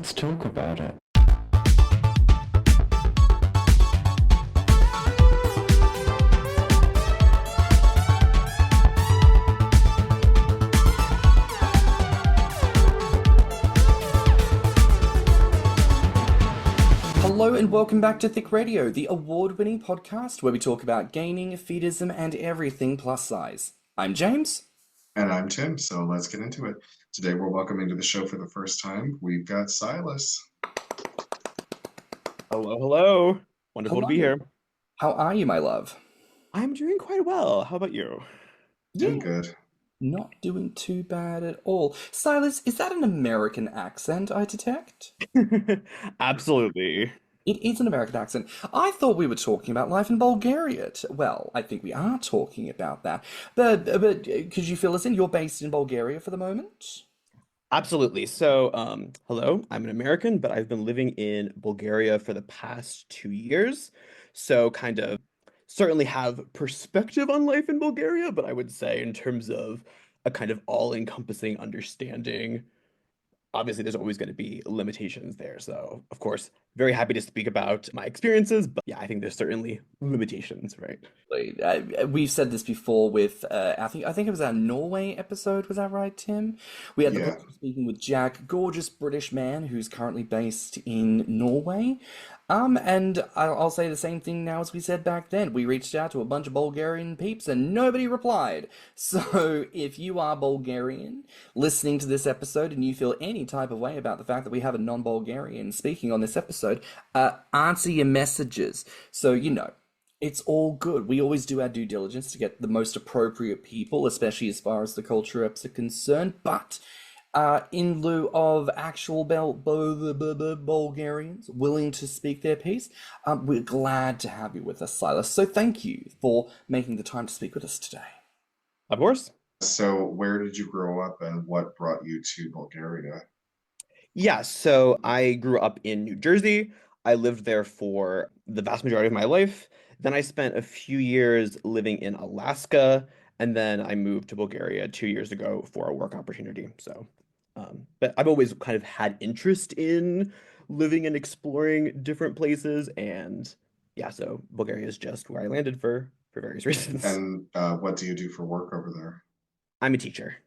let's talk about it. Hello and welcome back to Thicc Radio, the award-winning podcast where we talk about gaining, fetishism, and everything plus size. I'm James. And I'm Tim, so let's get into it. Today we're welcoming to the show for the first time, we've got Silas. Hello, hello. Wonderful to be Hello. here. How are you, my love? I'm doing quite well. How about you? Doing good. Not doing too bad at all. Silas, is that an American accent I detect? Absolutely. It is an American accent. I thought we were talking about life in Bulgaria. Well, I think we are talking about that. But could you fill us in? You're based in Bulgaria for the moment? Absolutely. So, hello, I'm an American, but I've been living in Bulgaria for the past 2 years. So, kind of certainly have perspective on life in Bulgaria, but I would say in terms of a kind of all-encompassing understanding, obviously there's always going to be limitations there. So, of course, very happy to speak about my experiences, but yeah, I think there's certainly limitations, right? We've said this before with I think it was our Norway episode. Was that right, Tim? We had the Yeah. pleasure of speaking with Jack, gorgeous British man who's currently based in Norway. And I'll say the same thing now as we said back then. We reached out to a bunch of Bulgarian peeps and nobody replied. So if you are Bulgarian listening to this episode and you feel any type of way about the fact that we have a non-Bulgarian speaking on this episode, answer your messages. So, it's all good. We always do our due diligence to get the most appropriate people, especially as far as the culture ups are concerned. But in lieu of actual Bulgarians willing to speak their piece, we're glad to have you with us, Silas. So thank you for making the time to speak with us today. Of course. So where did you grow up and what brought you to Bulgaria? Yeah, so I grew up in New Jersey. I lived there for the vast majority of my life. Then I spent a few years living in Alaska, and then I moved to Bulgaria 2 years ago for a work opportunity. So, but I've always kind of had interest in living and exploring different places, and yeah, so Bulgaria is just where I landed for various reasons. And what do you do for work over there? I'm a teacher.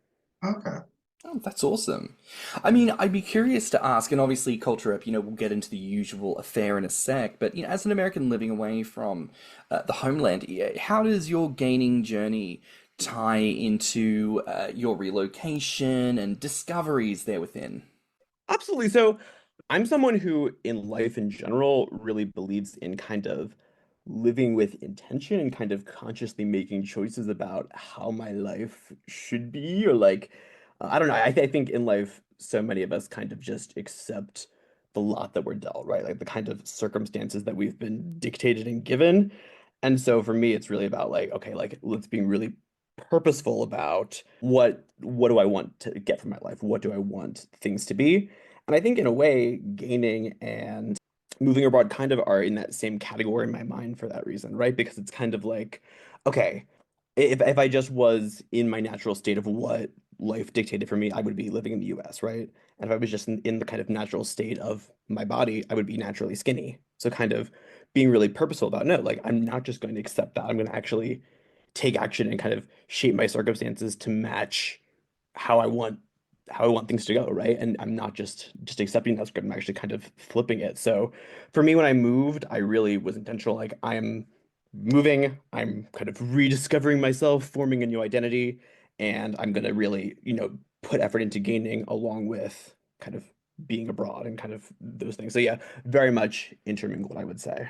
Okay. Oh, that's awesome. I mean, I'd be curious to ask, and obviously culture up, we'll get into the usual affair in a sec, but, as an American living away from the homeland, how does your gaining journey tie into your relocation and discoveries there within? Absolutely. So I'm someone who, in life in general, really believes in kind of living with intention and kind of consciously making choices about how my life should be, or like, I don't know. I think in life, so many of us kind of just accept the lot that we're dealt, right? Like the kind of circumstances that we've been dictated and given. And so for me, it's really about like, okay, like let's being really purposeful about what do I want to get from my life? What do I want things to be? And I think in a way, gaining and moving abroad kind of are in that same category in my mind for that reason, right? Because it's kind of like, okay, if I just was in my natural state of what life dictated for me, I would be living in the US, right? And if I was just in the kind of natural state of my body, I would be naturally skinny. So kind of being really purposeful about, no, like I'm not just going to accept that. I'm going to actually take action and kind of shape my circumstances to match how I want things to go, right? And I'm not just accepting that script, I'm actually kind of flipping it. So for me, when I moved, I really was intentional. Like I'm moving, I'm kind of rediscovering myself, forming a new identity, and I'm gonna really, put effort into gaining along with kind of being abroad and kind of those things. So yeah, very much intermingled, I would say.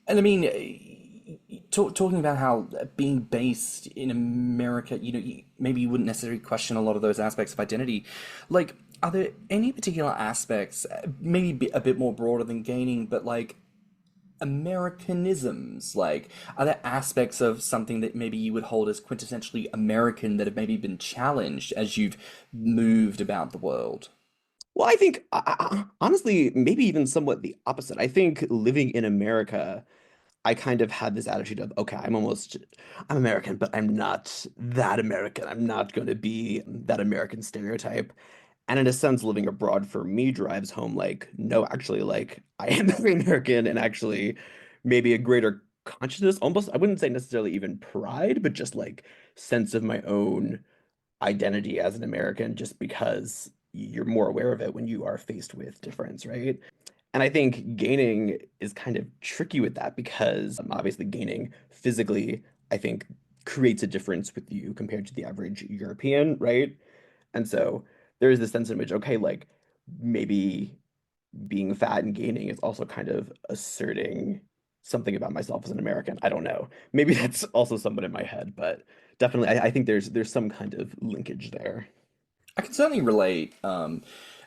And I mean, talking about how being based in America, maybe you wouldn't necessarily question a lot of those aspects of identity. Like, are there any particular aspects, maybe a bit more broader than gaining, but like Americanisms? Like, are there aspects of something that maybe you would hold as quintessentially American that have maybe been challenged as you've moved about the world? Well, I think honestly, maybe even somewhat the opposite. I think living in America, I kind of had this attitude of, okay, I'm American, but I'm not that American. I'm not going to be that American stereotype. And in a sense, living abroad for me drives home like, no, actually, like I am very American and actually maybe a greater consciousness, almost, I wouldn't say necessarily even pride, but just like sense of my own identity as an American, just because you're more aware of it when you are faced with difference, right? And I think gaining is kind of tricky with that because obviously gaining physically, I think, creates a difference with you compared to the average European, right? And so there is this sense in which, okay, like maybe being fat and gaining is also kind of asserting something about myself as an American. I don't know. Maybe that's also somewhat in my head, but definitely I think there's some kind of linkage there. I can certainly relate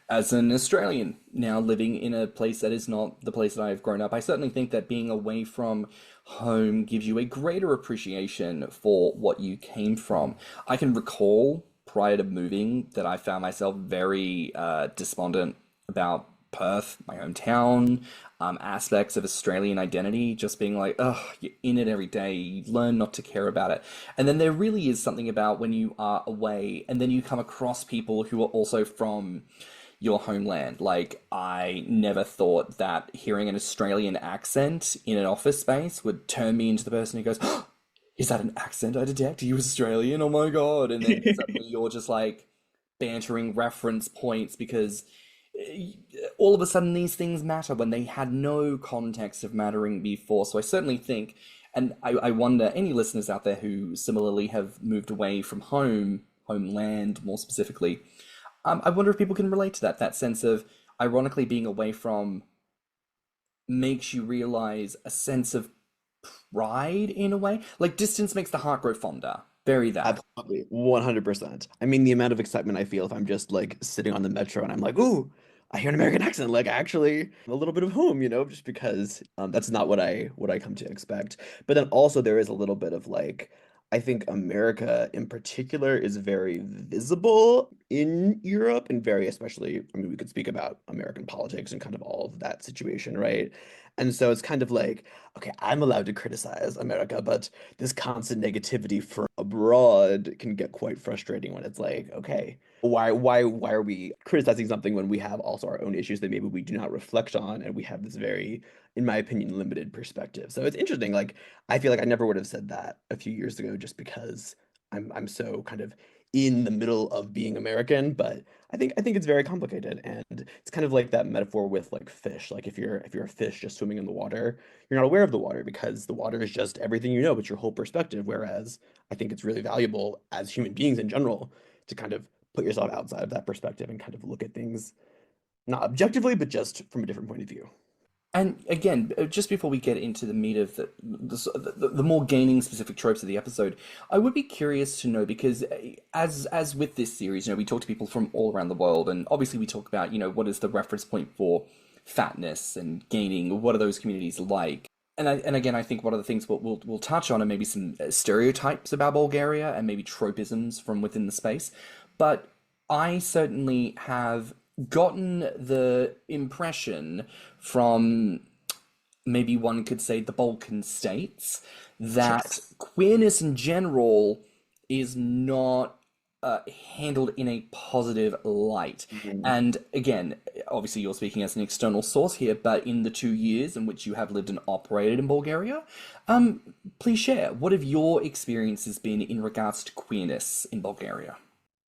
as an Australian now living in a place that is not the place that I've grown up. I certainly think that being away from home gives you a greater appreciation for what you came from. I can recall prior to moving that I found myself very despondent about Perth, my hometown, aspects of Australian identity, just being like, oh, you're in it every day, you learn not to care about it. And then there really is something about when you are away and then you come across people who are also from your homeland. Like, I never thought that hearing an Australian accent in an office space would turn me into the person who goes, oh, is that an accent I detect? Are you Australian? Oh my God. And then suddenly you're just like bantering reference points because all of a sudden these things matter when they had no context of mattering before. So I certainly think, and I wonder, any listeners out there who similarly have moved away from home, homeland more specifically, I wonder if people can relate to that, that sense of ironically being away from makes you realize a sense of pride in a way. Like distance makes the heart grow fonder. Bury that. Absolutely, 100%. I mean, the amount of excitement I feel if I'm just like sitting on the metro and I'm like, ooh, I hear an American accent, like actually a little bit of home, just because that's not what I come to expect. But then also there is a little bit of like, I think America in particular is very visible in Europe and very especially, I mean, we could speak about American politics and kind of all of that situation, right? And so it's kind of like, okay, I'm allowed to criticize America, but this constant negativity from abroad can get quite frustrating when it's like, okay, why are we criticizing something when we have also our own issues that maybe we do not reflect on and we have this very, in my opinion, limited perspective. So it's interesting. Like I feel like I never would have said that a few years ago just because I'm so kind of in the middle of being American, but I think it's very complicated and it's kind of like that metaphor with like fish. Like if you're a fish just swimming in the water, you're not aware of the water because the water is just everything you know, it's your whole perspective. Whereas I think it's really valuable as human beings in general to kind of put yourself outside of that perspective and kind of look at things not objectively, but just from a different point of view. And again, just before we get into the meat of the more gaining specific tropes of the episode, I would be curious to know because as with this series, we talk to people from all around the world, and obviously we talk about what is the reference point for fatness and gaining. What are those communities like? And again, I think one of the things we'll touch on are maybe some stereotypes about Bulgaria and maybe tropisms from within the space, but I certainly have gotten the impression from maybe one could say the Balkan states that Yes. queerness in general is not handled in a positive light. Mhm. And again, obviously you're speaking as an external source here, but in the 2 years in which you have lived and operated in Bulgaria, please share what have your experiences been in regards to queerness in Bulgaria?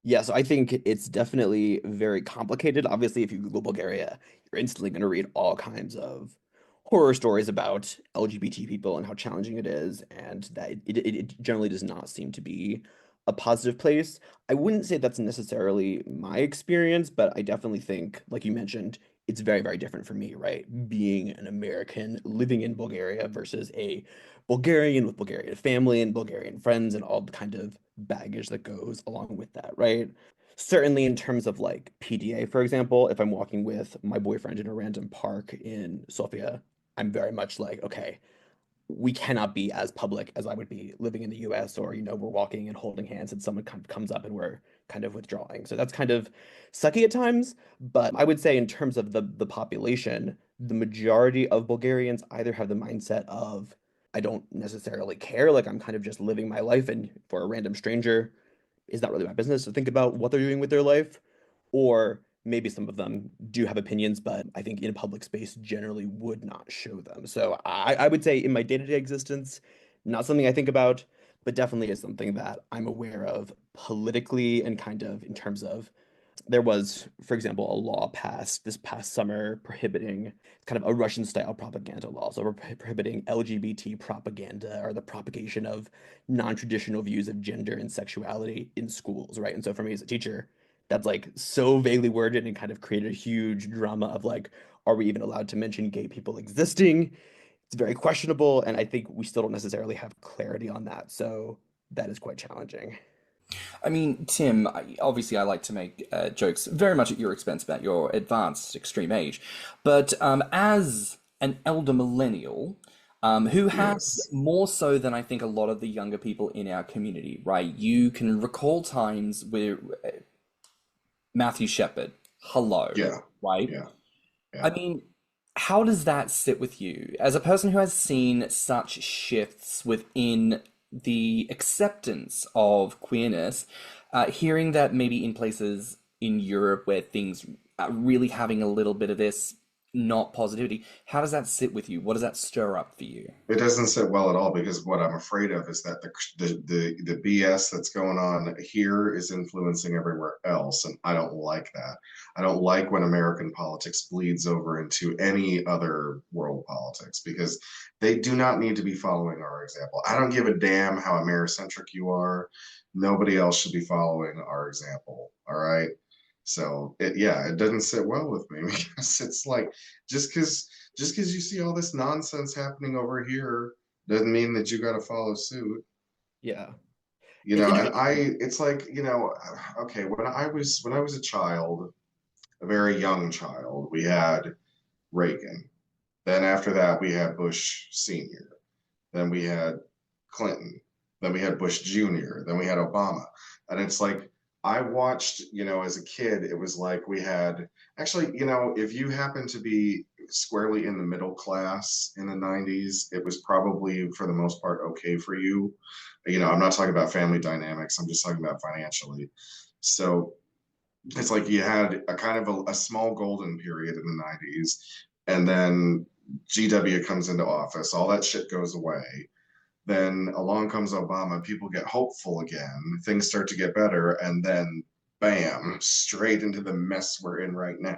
Yeah, so I think it's definitely very complicated. Obviously, if you Google Bulgaria, you're instantly going to read all kinds of horror stories about LGBT people and how challenging it is, and that it generally does not seem to be a positive place. I wouldn't say that's necessarily my experience, but I definitely think, like you mentioned, it's very, very different for me, right? Being an American living in Bulgaria versus a Bulgarian with Bulgarian family and Bulgarian friends and all the kind of baggage that goes along with that, right? Certainly in terms of like PDA, for example, if I'm walking with my boyfriend in a random park in Sofia, I'm very much like, okay, we cannot be as public as I would be living in the US or, we're walking and holding hands and someone kind of comes up and we're kind of withdrawing. So that's kind of sucky at times. But I would say in terms of the population, the majority of Bulgarians either have the mindset of, I don't necessarily care, like I'm kind of just living my life, and for a random stranger, it's not really my business to think about what they're doing with their life. or maybe some of them do have opinions, but I think in public space generally would not show them. So I would say in my day-to-day existence, not something I think about, but definitely is something that I'm aware of politically and kind of in terms of there was, for example, a law passed this past summer prohibiting kind of a Russian style propaganda law. So we're prohibiting LGBT propaganda or the propagation of non-traditional views of gender and sexuality in schools, right? And so for me as a teacher, that's like so vaguely worded and kind of created a huge drama of like, are we even allowed to mention gay people existing? It's very questionable, and I think we still don't necessarily have clarity on that. So that is quite challenging. I mean, Tim, obviously I like to make jokes very much at your expense about your advanced extreme age, but as an elder millennial, who has Yes. more so than I think a lot of the younger people in our community, right? You can recall times where Matthew Shepard, hello, Yeah. right? Yeah. I Yeah. mean, how does that sit with you as a person who has seen such shifts within the acceptance of queerness, hearing that maybe in places in Europe where things are really having a little bit of this not positivity, how does that sit with you? What does that stir up for you? It doesn't sit well at all because what I'm afraid of is that the BS that's going on here is influencing everywhere else, and I don't like that. I don't like when American politics bleeds over into any other world politics because they do not need to be following our example. I don't give a damn how Americentric you are. Nobody else should be following our example. All right. So yeah, it doesn't sit well with me because it's like just because just because you see all this nonsense happening over here doesn't mean that you got to follow suit. Yeah. You It's know, and interesting. it's like, okay, when I was a child, a very young child, we had Reagan. Then after that, we had Bush Senior. Then we had Clinton. Then we had Bush Jr. Then we had Obama. And it's like, I watched, as a kid, it was like we had actually, if you happen to be squarely in the middle class in the 90s, it was probably for the most part okay for you. I'm not talking about family dynamics, I'm just talking about financially. So it's like you had a kind of a small golden period in the 90s, and then GW comes into office, all that shit goes away. Then along comes Obama, people get hopeful again, things start to get better, and then bam, straight into the mess we're in right now.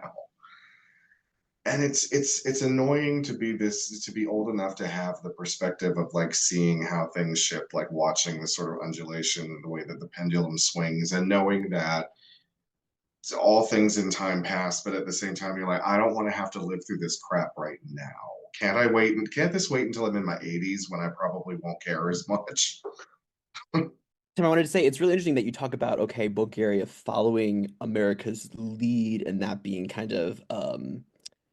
And it's annoying to be old enough to have the perspective of like seeing how things shift, like watching the sort of undulation and the way that the pendulum swings, and knowing that all things in time pass, but at the same time, you're like, I don't want to have to live through this crap right now. Can't this wait until I'm in my 80s when I probably won't care as much? Tim, I wanted to say it's really interesting that you talk about, okay, Bulgaria following America's lead and that being kind of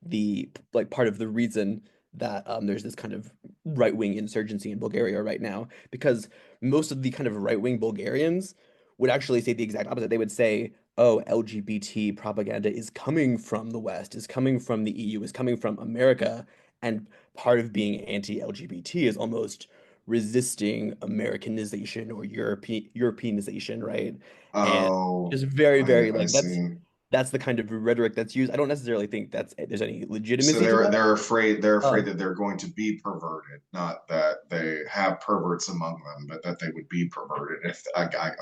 the like part of the reason that there's this kind of right-wing insurgency in Bulgaria right now, because most of the kind of right-wing Bulgarians would actually say the exact opposite. They would say, oh, LGBT propaganda is coming from the West, is coming from the EU, is coming from America, and part of being anti-LGBT is almost resisting Americanization or Europeanization, right? And Oh, just very, very I like see. that's the kind of rhetoric that's used. I don't necessarily think there's any So legitimacy to they're that. they're afraid Um, that they're going to be perverted, not that they have perverts among them, but that they would be perverted if okay, I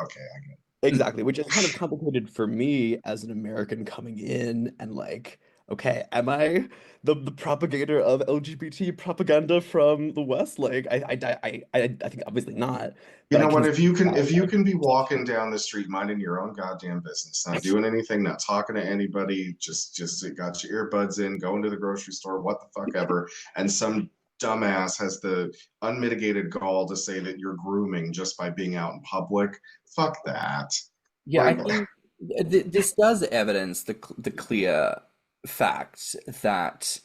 get exactly, which is kind of complicated for me as an American coming in and like, okay, am I the propagator of LGBT propaganda from the West? Like, I think obviously not, You but I know can what? see how If you that can be walking perception. down the street minding your own goddamn business, not doing anything, not talking to anybody, just got your earbuds in, going to the grocery store, what the fuck ever, and some dumbass has the unmitigated gall to say that you're grooming just by being out in public. Fuck that. Yeah, I Like, think this does evidence the clear fact that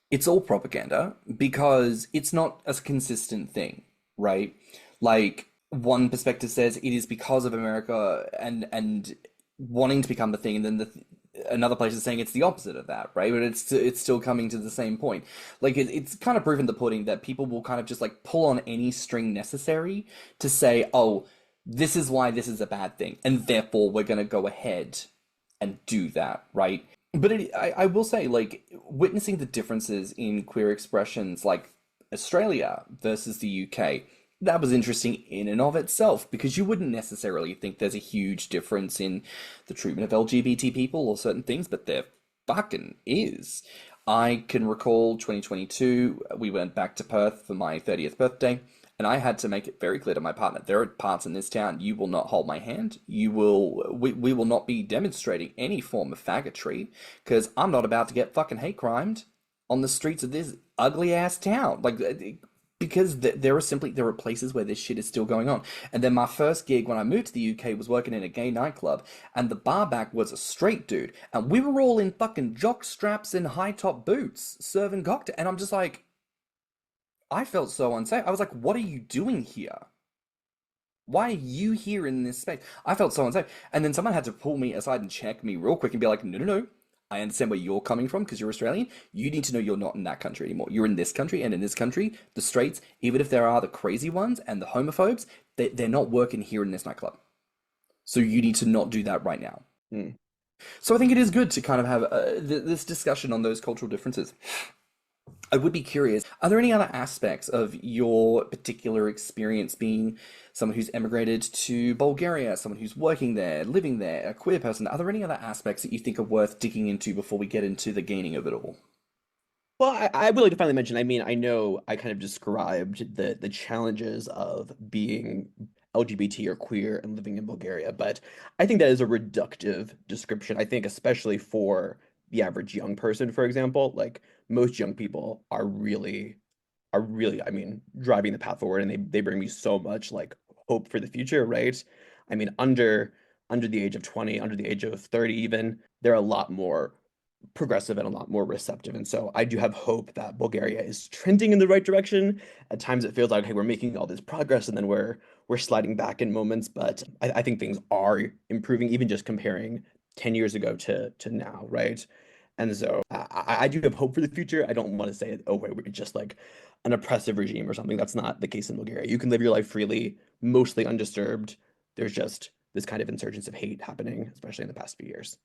it's all propaganda because it's not a consistent thing, right? Like one perspective says it is because of America and wanting to become the thing, and then another place is saying it's the opposite of that, right? But it's still coming to the same point. Like it's kind of proven the pudding that people will kind of just like pull on any string necessary to say, oh, this is why this is a bad thing, and therefore we're going to go ahead and do that, right? But I will say, like, witnessing the differences in queer expressions, like Australia versus the UK, that was interesting in and of itself because you wouldn't necessarily think there's a huge difference in the treatment of LGBT people or certain things, but there fucking is. I can recall 2022, we went back to Perth for my 30th birthday, and I had to make it very clear to my partner, there are parts in this town you will not hold my hand. We will not be demonstrating any form of faggotry, because I'm not about to get fucking hate crimed on the streets of this ugly ass town. Like, because there are places where this shit is still going on. And then my first gig when I moved to the UK was working in a gay nightclub, and the barback was a straight dude, and we were all in fucking jock straps and high top boots serving cocktail, and I'm just like, I felt so unsafe. I was like, what are you doing here? Why are you here in this space? I felt so unsafe. And then someone had to pull me aside and check me real quick and be like, no, no, no. I understand where you're coming from because you're Australian. You need to know you're not in that country anymore. You're in this country, and in this country, the straights, even if there are the crazy ones and the homophobes, they're not working here in this nightclub. So you need to not do that right now. Mm. So I think it is good to kind of have this discussion on those cultural differences. I would be curious, are there any other aspects of your particular experience being someone who's emigrated to Bulgaria, someone who's working there, living there, a queer person? Are there any other aspects that you think are worth digging into before we get into the gaining of it all? Well, I would like to finally mention, I mean, I know I kind of described the challenges of being LGBT or queer and living in Bulgaria, but I think that is a reductive description. I think especially for the average young person, for example, like most young people are really, I mean, driving the path forward, and they bring me so much like hope for the future, right? I mean, under the age of 20, under the age of 30 even, they're a lot more progressive and a lot more receptive. And so I do have hope that Bulgaria is trending in the right direction. At times it feels like, hey, we're making all this progress and then we're sliding back in moments, but I think things are improving, even just comparing 10 years ago to now, right? And so I do have hope for the future. I don't want to say, oh, wait, we're just like an oppressive regime or something. That's not the case in Bulgaria. You can live your life freely, mostly undisturbed. There's just this kind of insurgence of hate happening, especially in the past few years.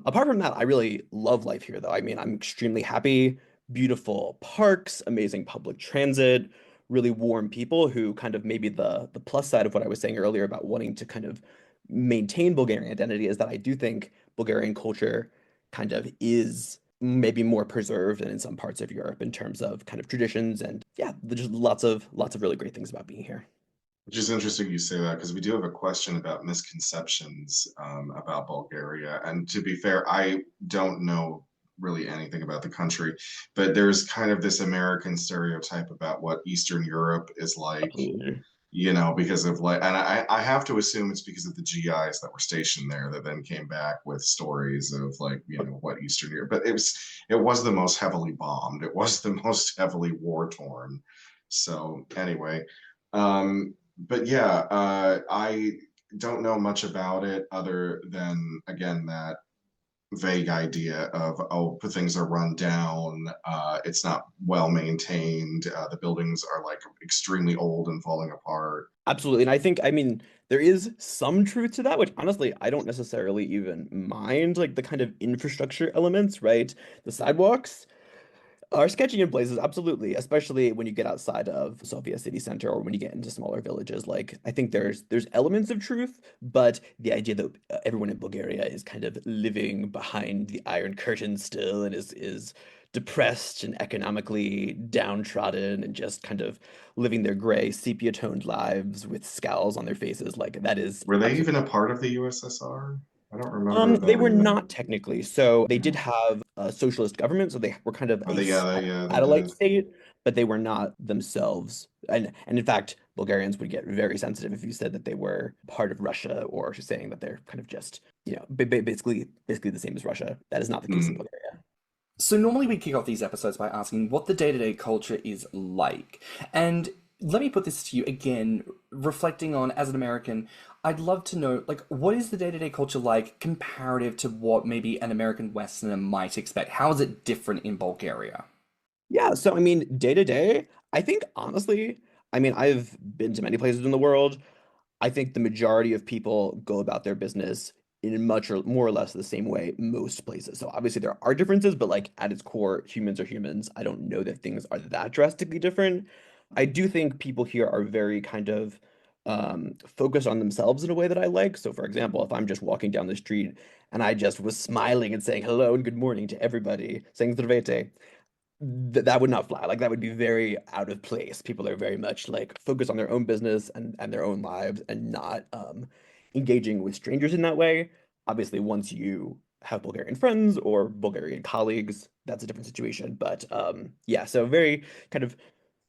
Apart from that, I really love life here, though. I mean, I'm extremely happy. Beautiful parks, amazing public transit, really warm people who kind of maybe the plus side of what I was saying earlier about wanting to kind of maintain Bulgarian identity is that I do think Bulgarian culture kind of is maybe more preserved than in some parts of Europe in terms of kind of traditions, and yeah, there's just lots of really great things about being here. Which is interesting you say that because we do have a question about misconceptions about Bulgaria. And to be fair, I don't know really anything about the country, but there's kind of this American stereotype about what Eastern Europe is like, Absolutely. because of like, and I have to assume it's because of the GIs that were stationed there that then came back with stories of like, what Eastern Europe, but it was the most heavily bombed. It was the most heavily war torn. So anyway, but yeah, I don't know much about it other than again that vague idea of things are run down, it's not well maintained, the buildings are like extremely old and falling apart. Absolutely. And I think, I mean, there is some truth to that, which honestly, I don't necessarily even mind, like the kind of infrastructure elements, right? The sidewalks are sketchy in places, absolutely, especially when you get outside of Sofia city center or when you get into smaller villages. Like, I think there's elements of truth, but the idea that everyone in Bulgaria is kind of living behind the Iron Curtain still and is depressed and economically downtrodden and just kind of living their gray sepia-toned lives with scowls on their faces, like that is Were they even absolutely. a part of the USSR? I don't remember They that were even. not technically. So they did Yeah. have a socialist government, so they were kind of Oh, yeah, they satellite did. state, but they were not themselves. And in fact, Bulgarians would get very sensitive if you said that they were part of Russia or saying that they're kind of just, basically the same as Russia. That is not the case in Mm. Bulgaria. So normally we kick off these episodes by asking what the day-to-day culture is like. And let me put this to you again, reflecting on as an American, I'd love to know, like, what is the day-to-day culture like comparative to what maybe an American Westerner might expect? How is it different in Bulgaria? Yeah, so I mean, day to day, I think honestly, I mean, I've been to many places in the world. I think the majority of people go about their business in much or more or less the same way most places. So obviously there are differences, but like at its core, humans are humans. I don't know that things are that drastically different. I do think people here are very kind of focused on themselves in a way that I like. So for example, if I'm just walking down the street and I just was smiling and saying hello and good morning to everybody, saying zdravete, that would not fly. Like that would be very out of place. People are very much like focused on their own business and their own lives and not engaging with strangers in that way. Obviously, once you have Bulgarian friends or Bulgarian colleagues, that's a different situation. But yeah, so very kind of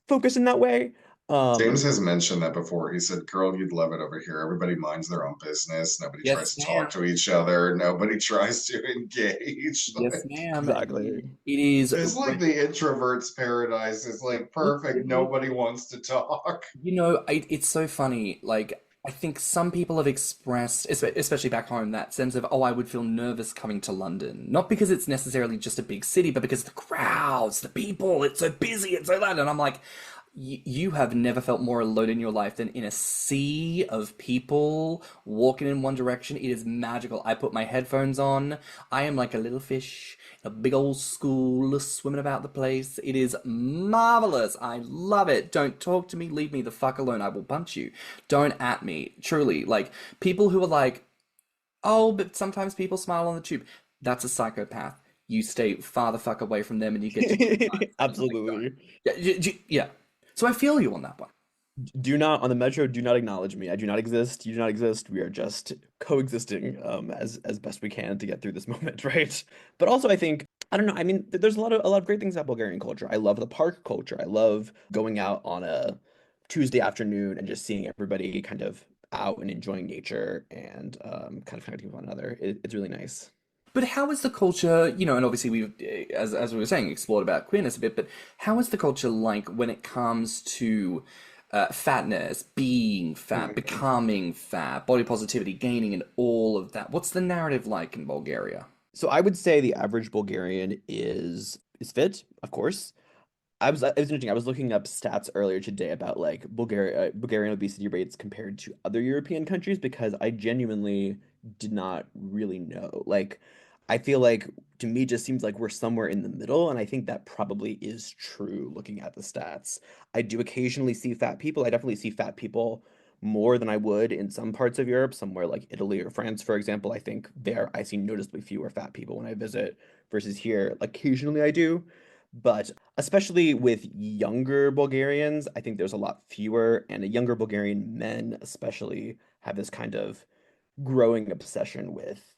focused in that way. James Um, has mentioned that before. He said, "Girl, you'd love it over here. Everybody minds their own business. Nobody tries Yes, to talk ma'am. to each other. Nobody tries to engage." Yes, Like, ma'am. exactly. It is. it's like the introvert's paradise. It's like perfect. Nobody wants to talk. It's so funny. Like, I think some people have expressed, especially back home, that sense of, oh, I would feel nervous coming to London. Not because it's necessarily just a big city, but because the crowds, the people, it's so busy, it's so loud. And I'm like, you have never felt more alone in your life than in a sea of people walking in one direction. It is magical. I put my headphones on. I am like a little fish in a big old school swimming about the place. It is marvelous. I love it. Don't talk to me. Leave me the fuck alone. I will punch you. Don't at me. Truly. Like, people who are like, oh, but sometimes people smile on the tube. That's a psychopath. You stay far the fuck away from them and you get to be nice. Like, don't. Absolutely. Yeah, yeah. So I feel you on that one. Do not on the metro, do not acknowledge me. I do not exist. You do not exist. We are just coexisting as best we can to get through this moment, right? But also I think I don't know. I mean, there's a lot of great things about Bulgarian culture. I love the park culture. I love going out on a Tuesday afternoon and just seeing everybody kind of out and enjoying nature and kind of connecting with one another. It's really nice. But how is the culture, and obviously we've, as we were saying, explored about queerness a bit, but how is the culture like when it comes to fatness, being fat, Mhm. becoming fat, body positivity, gaining, and all of that? What's the narrative like in Bulgaria? So I would say the average Bulgarian is fit, of course. It was interesting. I was looking up stats earlier today about like Bulgarian obesity rates compared to other European countries because I genuinely did not really know. Like, I feel like to me it just seems like we're somewhere in the middle, and I think that probably is true looking at the stats. I do occasionally see fat people. I definitely see fat people more than I would in some parts of Europe, somewhere like Italy or France, for example. I think there I see noticeably fewer fat people when I visit versus here. Occasionally I do. But especially with younger Bulgarians, I think there's a lot fewer, and younger Bulgarian men especially have this kind of growing obsession with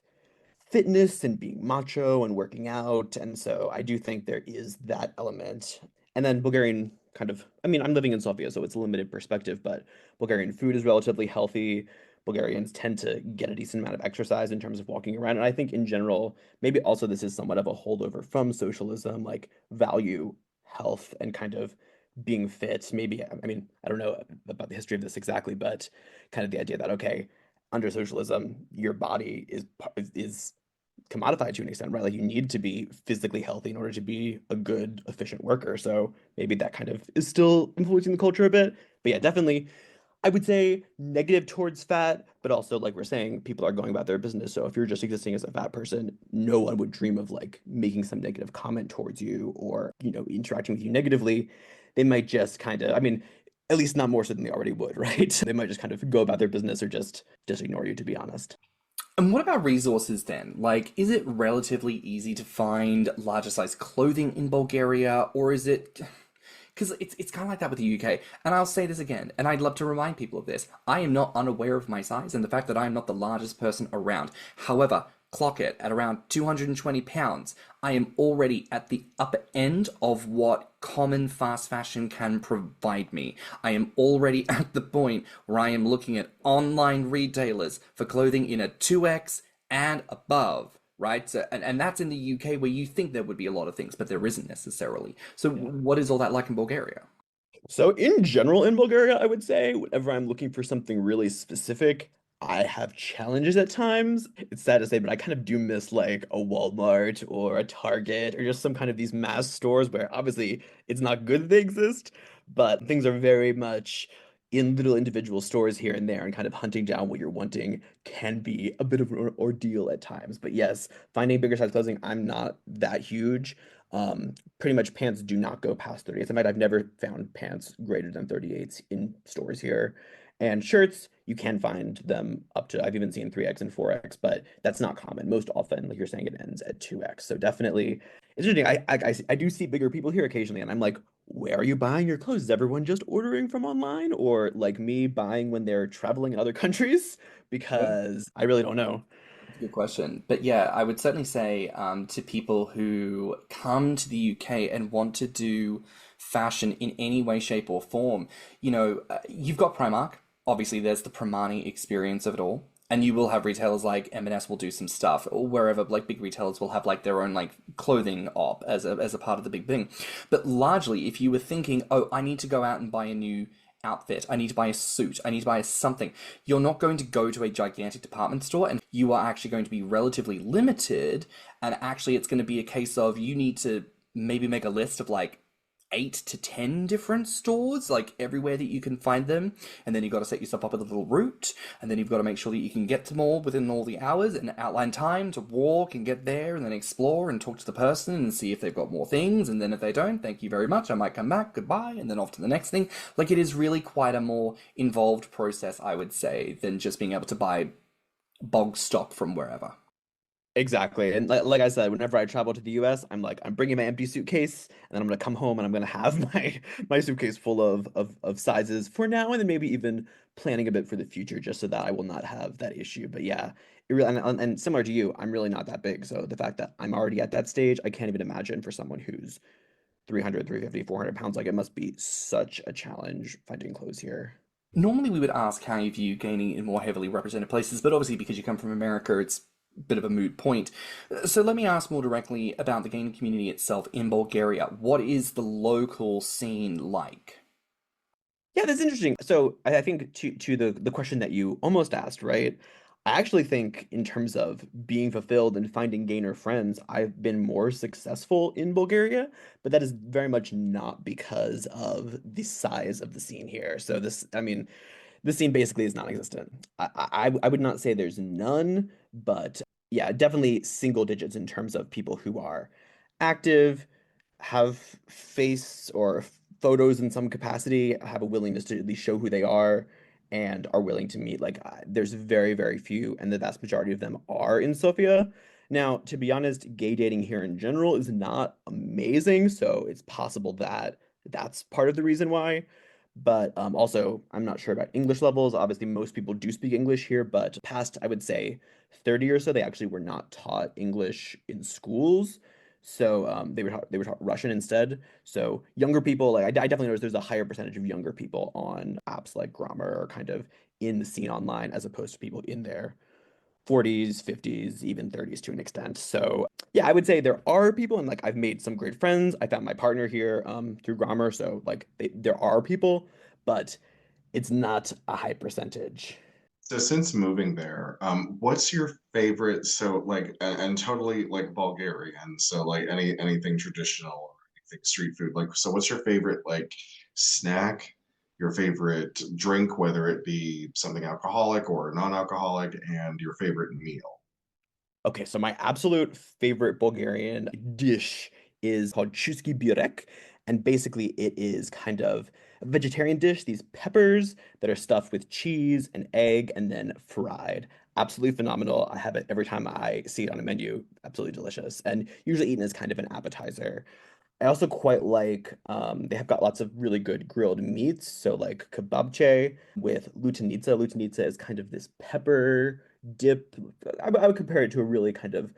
fitness and being macho and working out. And so I do think there is that element. And then Bulgarian kind of, I mean, I'm living in Sofia, so it's a limited perspective, but Bulgarian food is relatively healthy. Bulgarians tend to get a decent amount of exercise in terms of walking around. And I think in general, maybe also this is somewhat of a holdover from socialism, like value health and kind of being fit. Maybe, I mean, I don't know about the history of this exactly, but kind of the idea that, okay, under socialism, your body is commodified to an extent, right? Like you need to be physically healthy in order to be a good, efficient worker. So maybe that kind of is still influencing the culture a bit. But yeah, definitely, I would say negative towards fat, but also like we're saying, people are going about their business. So if you're just existing as a fat person, no one would dream of like making some negative comment towards you or, interacting with you negatively. They might just kind of, I mean, at least not more so than they already would, right? They might just kind of go about their business or just ignore you, to be honest. And what about resources then? Like, is it relatively easy to find larger size clothing in Bulgaria, or is it? Because it's kind of like that with the UK. And I'll say this again, and I'd love to remind people of this. I am not unaware of my size and the fact that I am not the largest person around. However, clock it at around 220 pounds. I am already at the upper end of what common fast fashion can provide me. I am already at the point where I am looking at online retailers for clothing in a 2X and above. Right? So, and that's in the UK where you think there would be a lot of things, but there isn't necessarily. So, Yeah. what is all that like in Bulgaria? So in general in Bulgaria, I would say whenever I'm looking for something really specific, I have challenges at times. It's sad to say, but I kind of do miss like a Walmart or a Target or just some kind of these mass stores where obviously it's not good that they exist, but things are very much in little individual stores here and there and kind of hunting down what you're wanting can be a bit of an ordeal at times. But yes, finding bigger size clothing, I'm not that huge. Pretty much pants do not go past 38s. In fact, I've never found pants greater than 38s in stores here. And shirts, you can find them up to, I've even seen 3X and 4X, but that's not common. Most often, like you're saying, it ends at 2X. So definitely, it's interesting. I do see bigger people here occasionally, and I'm like, where are you buying your clothes? Is everyone just ordering from online, or like me buying when they're traveling in other countries? Because I really don't know. That's a good question. But yeah, I would certainly say to people who come to the UK and want to do fashion in any way, shape, or form, you've got Primark. Obviously, there's the Primani experience of it all. And you will have retailers like M&S will do some stuff, or wherever like big retailers will have like their own like clothing op as a part of the big thing. But largely, if you were thinking, oh, I need to go out and buy a new outfit, I need to buy a suit, I need to buy something, you're not going to go to a gigantic department store, and you are actually going to be relatively limited. And actually, it's going to be a case of you need to maybe make a list of like 8 to 10 different stores, like everywhere that you can find them, and then you've got to set yourself up with a little route, and then you've got to make sure that you can get to them all within all the hours and outline time to walk and get there and then explore and talk to the person and see if they've got more things, and then if they don't, thank you very much, I might come back, goodbye, and then off to the next thing. Like, it is really quite a more involved process, I would say, than just being able to buy bog stock from wherever. Exactly. And like I said, whenever I travel to the US, I'm like, I'm bringing my empty suitcase, and then I'm gonna come home and I'm gonna have my suitcase full of sizes for now, and then maybe even planning a bit for the future just so that I will not have that issue. But yeah, it really, and similar to you, I'm really not that big. So the fact that I'm already at that stage, I can't even imagine for someone who's 300, 350, 400 pounds, like it must be such a challenge finding clothes here. Normally, we would ask how you view gaining in more heavily represented places, but obviously, because you come from America, it's a bit of a moot point. So, let me ask more directly about the gaming community itself in Bulgaria. What is the local scene like? Yeah, that's interesting. So I think to the question that you almost asked, right? I actually think in terms of being fulfilled and finding gainer friends, I've been more successful in Bulgaria, but that is very much not because of the size of the scene here. So this, I mean, the scene basically is non-existent. I would not say there's none, but yeah, definitely single digits in terms of people who are active, have face or photos in some capacity, have a willingness to at least show who they are, and are willing to meet. Like, there's very, very few, and the vast majority of them are in Sofia. Now, to be honest, gay dating here in general is not amazing, so it's possible that that's part of the reason why. But also, I'm not sure about English levels. Obviously, most people do speak English here, but past, I would say, 30 or so, they actually were not taught English in schools. So they were taught Russian instead. So younger people, like I definitely noticed there's a higher percentage of younger people on apps like Grommr or kind of in the scene online as opposed to people in their 40s, 50s, even 30s to an extent. So yeah, I would say there are people, and like I've made some great friends. I found my partner here through Grommr, so like there are people, but it's not a high percentage. So since moving there, what's your favorite? So like, and totally like Bulgarian. So like anything traditional or anything street food. Like, so what's your favorite like snack? Your favorite drink, whether it be something alcoholic or non-alcoholic, and your favorite meal. Okay, so my absolute favorite Bulgarian dish is called Chusky Burek, and basically it is kind of a vegetarian dish, these peppers that are stuffed with cheese and egg and then fried. Absolutely phenomenal. I have it every time I see it on a menu. Absolutely delicious. And usually eaten as kind of an appetizer. I also quite like they have got lots of really good grilled meats. So like kebabche with lutenica. Lutenica is kind of this pepper dip. I would compare it to a really kind of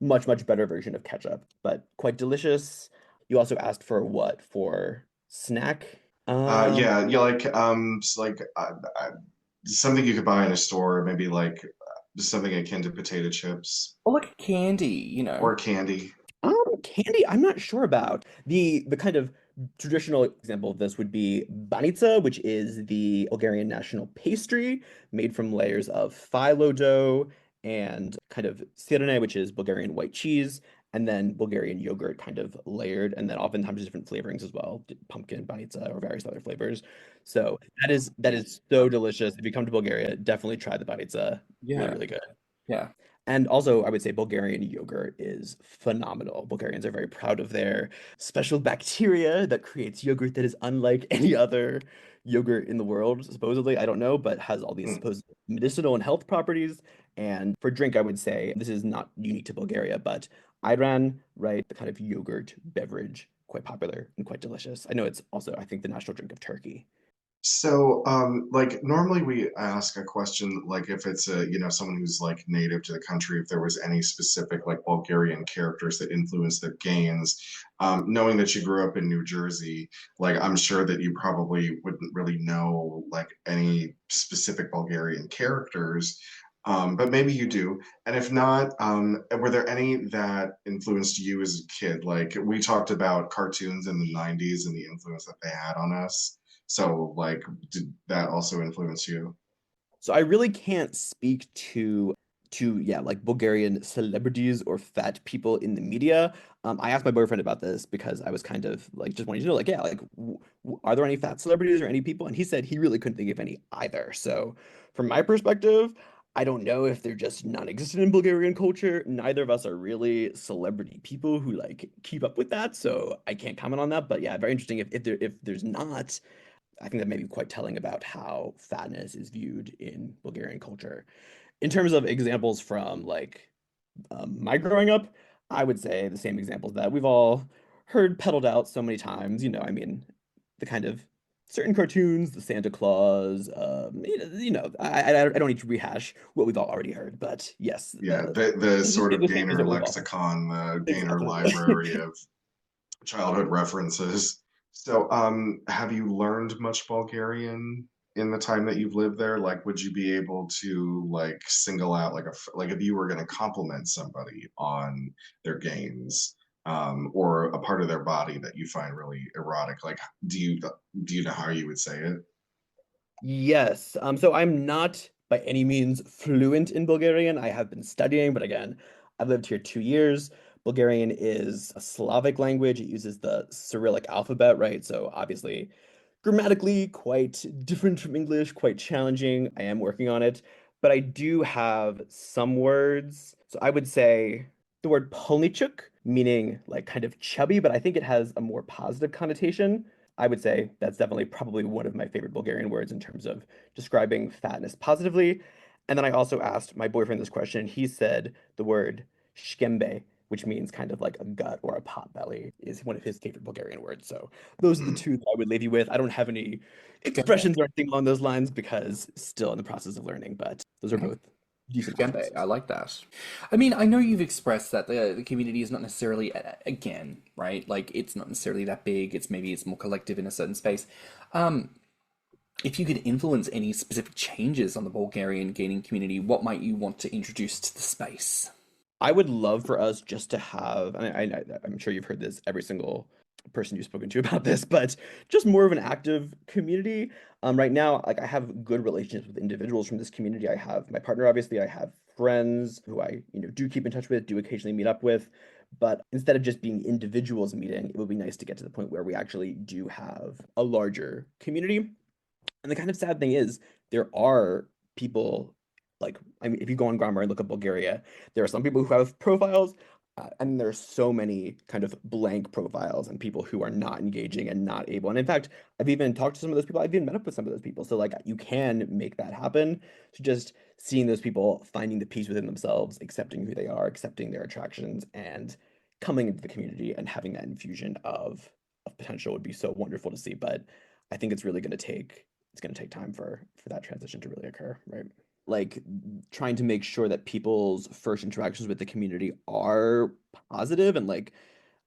much, much better version of ketchup, but quite delicious. You also asked for what for snack? Yeah, yeah, like something you could buy in a store, maybe like something akin to potato chips Or like a candy. or candy. Candy, I'm not sure about. The kind of traditional example of this would be banica, which is the Bulgarian national pastry made from layers of phyllo dough and kind of sirene, which is Bulgarian white cheese, and then Bulgarian yogurt kind of layered, and then oftentimes different flavorings as well, pumpkin, banitsa, or various other flavors. So that is so delicious. If you come to Bulgaria, definitely try the banitsa. Really, Yeah, really good. yeah. And also, I would say Bulgarian yogurt is phenomenal. Bulgarians are very proud of their special bacteria that creates yogurt that is unlike any other yogurt in the world, supposedly. I don't know, but has all these Hmm. supposed medicinal and health properties. And for drink, I would say this is not unique to Bulgaria, but ayran, right, the kind of yogurt beverage, quite popular and quite delicious. I know it's also, I think, the national drink of Turkey. So, like normally we ask a question like if it's a, someone who's like native to the country, if there was any specific like Bulgarian characters that influenced their gains. Knowing that you grew up in New Jersey, like I'm sure that you probably wouldn't really know like any specific Bulgarian characters. But maybe you do. And if not, were there any that influenced you as a kid? Like we talked about cartoons in the 90s and the influence that they had on us. So, like, did that also influence you? So I really can't speak to yeah, like Bulgarian celebrities or fat people in the media. I asked my boyfriend about this because I was kind of like just wanting to know, like, yeah, like, are there any fat celebrities or any people? And he said he really couldn't think of any either. So, from my perspective, I don't know if they're just non-existent in Bulgarian culture. Neither of us are really celebrity people who like keep up with that, so I can't comment on that. But yeah, very interesting if there's not. I think that may be quite telling about how fatness is viewed in Bulgarian culture. In terms of examples from like my growing up, I would say the same examples that we've all heard peddled out so many times. I mean, the kind of certain cartoons, the Santa Claus. I don't need to rehash what we've all already heard, but yes, Yeah, the sort of the same as Gainer what we've all lexicon, the Gainer exactly. library of childhood references. So, have you learned much Bulgarian in the time that you've lived there? Like, would you be able to like single out like if you were going to compliment somebody on their gains, or a part of their body that you find really erotic? Like, do you know how you would say it? Yes. So I'm not by any means fluent in Bulgarian. I have been studying, but again, I've lived here 2 years. Bulgarian is a Slavic language. It uses the Cyrillic alphabet, right? So obviously, grammatically quite different from English, quite challenging. I am working on it, but I do have some words. So I would say the word polnichuk, meaning like kind of chubby, but I think it has a more positive connotation. I would say that's definitely probably one of my favorite Bulgarian words in terms of describing fatness positively. And then I also asked my boyfriend this question. He said the word shkembe, which means kind of like a gut or a pot belly, is one of his favorite Bulgarian words. So those are the Hmm. two that I would leave you with. I don't have any Shkembe. expressions or anything along those lines because still in the process of learning, but those are Mhm. both decent Shkembe, options. I like that. I mean, I know you've expressed that the community is not necessarily, again, right? Like, it's not necessarily that big. It's more collective in a certain space. Um, if you could influence any specific changes on the Bulgarian gaming community, what might you want to introduce to the space? I would love for us just to have, and I'm sure you've heard this, every single person you've spoken to about this, but just more of an active community. Right now, like I have good relationships with individuals from this community. I have my partner, obviously. I have friends who I, do keep in touch with, do occasionally meet up with. But instead of just being individuals meeting, it would be nice to get to the point where we actually do have a larger community. And the kind of sad thing is, there are people like, I mean, if you go on Grommr and look at Bulgaria, there are some people who have profiles, and there's so many kind of blank profiles and people who are not engaging and not able. And in fact, I've even talked to some of those people. I've even met up with some of those people. So like, you can make that happen. So just seeing those people finding the peace within themselves, accepting who they are, accepting their attractions, and coming into the community and having that infusion of potential would be so wonderful to see. But I think it's going to take time for that transition to really occur, right? Like trying to make sure that people's first interactions with the community are positive and like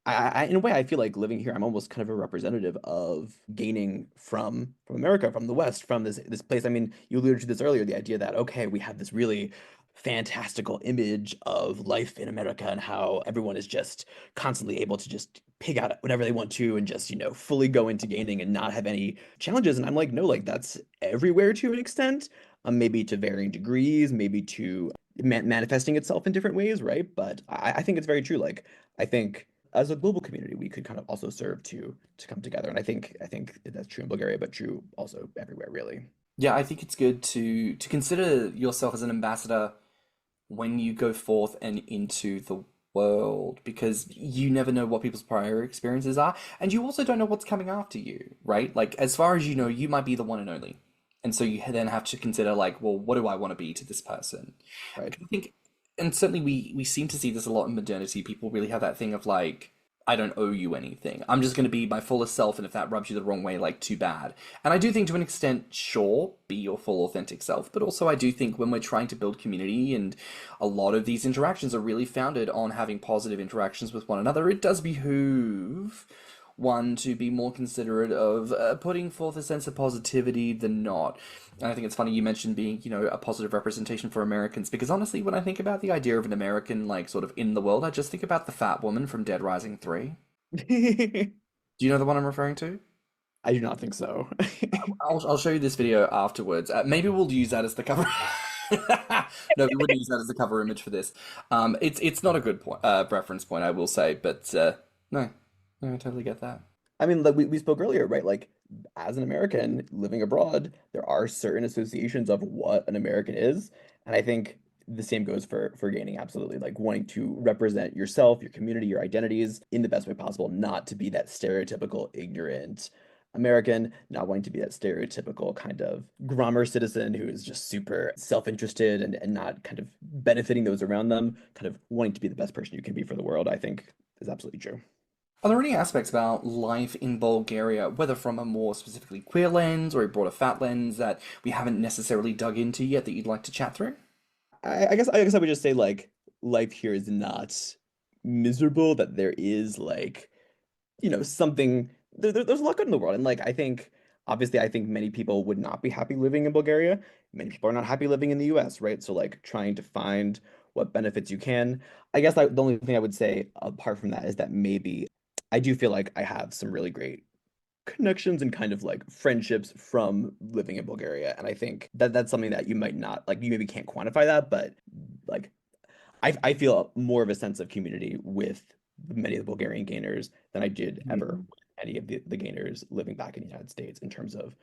in a way I feel like living here I'm almost kind of a representative of gaining from America, from the West, from this place. I mean, you alluded to this earlier, the idea that okay, we have this really fantastical image of life in America and how everyone is just constantly able to just pig out whatever they want to and just, fully go into gaining and not have any challenges. And I'm like, no, like that's everywhere to an extent, maybe to varying degrees, maybe to manifesting itself in different ways, right? But I think it's very true. Like I think as a global community, we could kind of also serve to come together, and I think that's true in Bulgaria, but true also everywhere, really. Yeah, I think it's good to consider yourself as an ambassador when you go forth and into the world because you never know what people's prior experiences are, and you also don't know what's coming after you, right? Like, as far as you know, you might be the one and only. And so you then have to consider, like, well, what do I want to be to this person? Right. I think, and certainly we seem to see this a lot in modernity. People really have that thing of like, I don't owe you anything. I'm just going to be my fullest self, and if that rubs you the wrong way, like, too bad. And I do think, to an extent, sure, be your full authentic self, but also I do think when we're trying to build community, and a lot of these interactions are really founded on having positive interactions with one another, it does behoove one to be more considerate of putting forth a sense of positivity than not. And I think it's funny you mentioned being, a positive representation for Americans, because honestly, when I think about the idea of an American, like, sort of in the world, I just think about the fat woman from Dead Rising 3. I Do you know the one I'm referring to? do not think so. I'll show you this video afterwards. Maybe we'll use that as the cover. No, we wouldn't use that as the cover image for this. It's not a good point, reference point, I will say, but no, no, I totally get that. I mean, like we spoke earlier, right? Like as an American living abroad, there are certain associations of what an American is, and I think the same goes for gaining, absolutely. Like wanting to represent yourself, your community, your identities in the best way possible, not to be that stereotypical ignorant American, not wanting to be that stereotypical kind of Grommr citizen who is just super self-interested and not kind of benefiting those around them, kind of wanting to be the best person you can be for the world, I think is absolutely true. Are there any aspects about life in Bulgaria, whether from a more specifically queer lens or a broader fat lens, that we haven't necessarily dug into yet that you'd like to chat through? I guess I would just say like life here is not miserable, that there is like, something there's a lot good in the world. And like I think obviously I think many people would not be happy living in Bulgaria. Many people are not happy living in the US, right? So like trying to find what benefits you can. I guess the only thing I would say apart from that is that maybe I do feel like I have some really great connections and kind of like friendships from living in Bulgaria. And I think that that's something that you might not like, you maybe can't quantify that, but like I feel more of a sense of community with many of the Bulgarian gainers than I did ever Mhm. with any of the gainers living back in the United States in terms of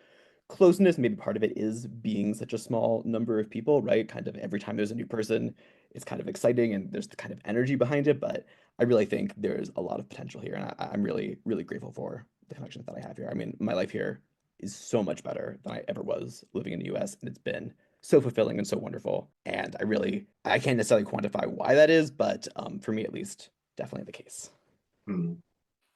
closeness. Maybe part of it is being such a small number of people, right? Kind of every time there's a new person, it's kind of exciting and there's the kind of energy behind it. But I really think there's a lot of potential here, and I'm really, really grateful for the connections that I have here. I mean, my life here is so much better than I ever was living in the US, and it's been so fulfilling and so wonderful. And I can't necessarily quantify why that is, but for me at least, definitely the case. Hmm.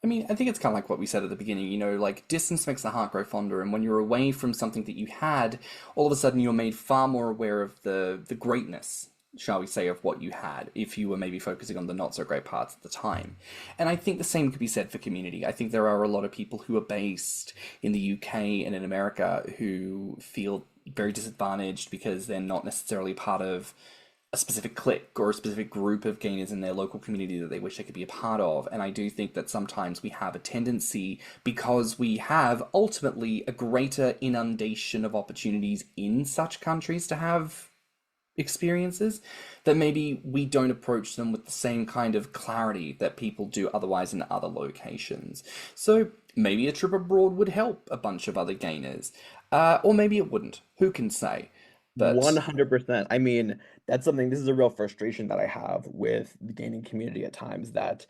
I mean, I think it's kind of like what we said at the beginning, like distance makes the heart grow fonder, and when you're away from something that you had, all of a sudden you're made far more aware of the greatness, shall we say, of what you had, if you were maybe focusing on the not so great parts at the time. And I think the same could be said for community. I think there are a lot of people who are based in the UK and in America who feel very disadvantaged because they're not necessarily part of a specific clique or a specific group of gainers in their local community that they wish they could be a part of. And I do think that sometimes we have a tendency, because we have ultimately a greater inundation of opportunities in such countries to have experiences, that maybe we don't approach them with the same kind of clarity that people do otherwise in other locations. So maybe a trip abroad would help a bunch of other gainers, or maybe it wouldn't. Who can say? But 100%. I mean, that's something, this is a real frustration that I have with the gaming community at times, that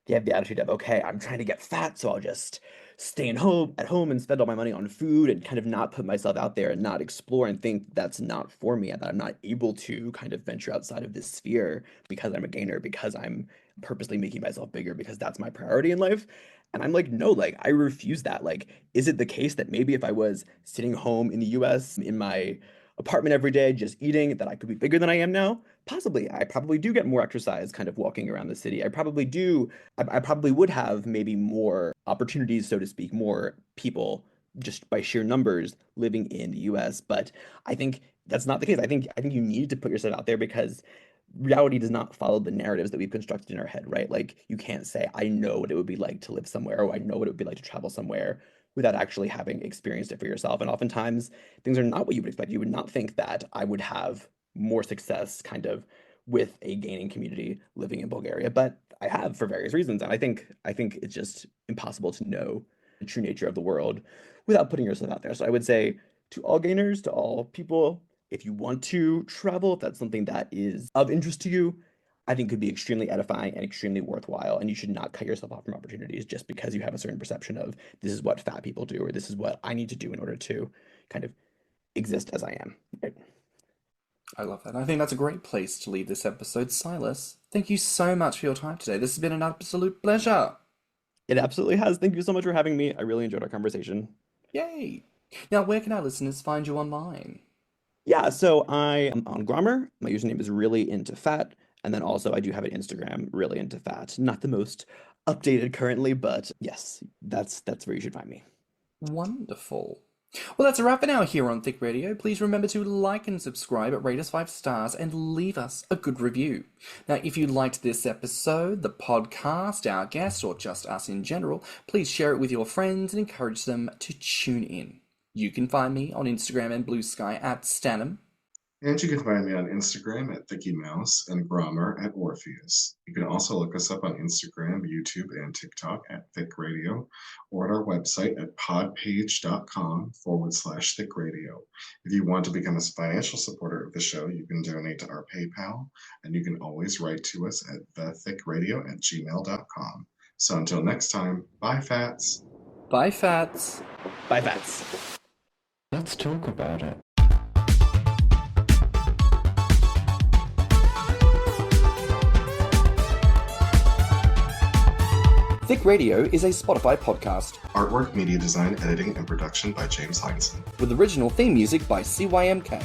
they have the attitude of, okay, I'm trying to get fat, so I'll just stay at home and spend all my money on food and kind of not put myself out there and not explore and think that's not for me and that I'm not able to kind of venture outside of this sphere because I'm a gainer, because I'm purposely making myself bigger, because that's my priority in life. And I'm like, no, like I refuse that. Like, is it the case that maybe if I was sitting home in the US in my apartment every day, just eating, that I could be bigger than I am now? Possibly. I probably do get more exercise kind of walking around the city. I probably would have maybe more opportunities, so to speak, more people just by sheer numbers living in the US. But I think that's not the case. I think you need to put yourself out there because reality does not follow the narratives that we've constructed in our head, right? Like you can't say, I know what it would be like to live somewhere, or I know what it would be like to travel somewhere without actually having experienced it for yourself. And oftentimes things are not what you would expect. You would not think that I would have more success kind of with a gaining community living in Bulgaria, but I have for various reasons. And I think it's just impossible to know the true nature of the world without putting yourself out there. So I would say to all gainers, to all people, if you want to travel, if that's something that is of interest to you, I think could be extremely edifying and extremely worthwhile. And you should not cut yourself off from opportunities just because you have a certain perception of this is what fat people do, or this is what I need to do in order to kind of exist as I am. Right? I love that. I think that's a great place to leave this episode. Silas, thank you so much for your time today. This has been an absolute pleasure. It absolutely has. Thank you so much for having me. I really enjoyed our conversation. Yay! Now, where can our listeners find you online? Yeah, so I am on Grommr. My username is reallyintofat. And then also I do have an Instagram, reallyintofat. Not the most updated currently, but yes, that's where you should find me. Wonderful. Well, that's a wrap for now here on Thicc Radio. Please remember to like and subscribe, rate us 5 stars, and leave us a good review. Now, if you liked this episode, the podcast, our guest, or just us in general, please share it with your friends and encourage them to tune in. You can find me on Instagram and BlueSky at stannnum. And you can find me on Instagram at ThiccMouse and Grommr at Orpheus. You can also look us up on Instagram, YouTube, and TikTok at Thicc Radio, or at our website at podpage.com/Thicc Radio. If you want to become a financial supporter of the show, you can donate to our PayPal, and you can always write to us at thethiccradio@gmail.com. So until next time, bye, Fats. Bye, Fats. Bye, Fats. Let's talk about it. Thicc Radio is a Spotify podcast. Artwork, media design, editing, and production by James Heinzen. With original theme music by CYMK.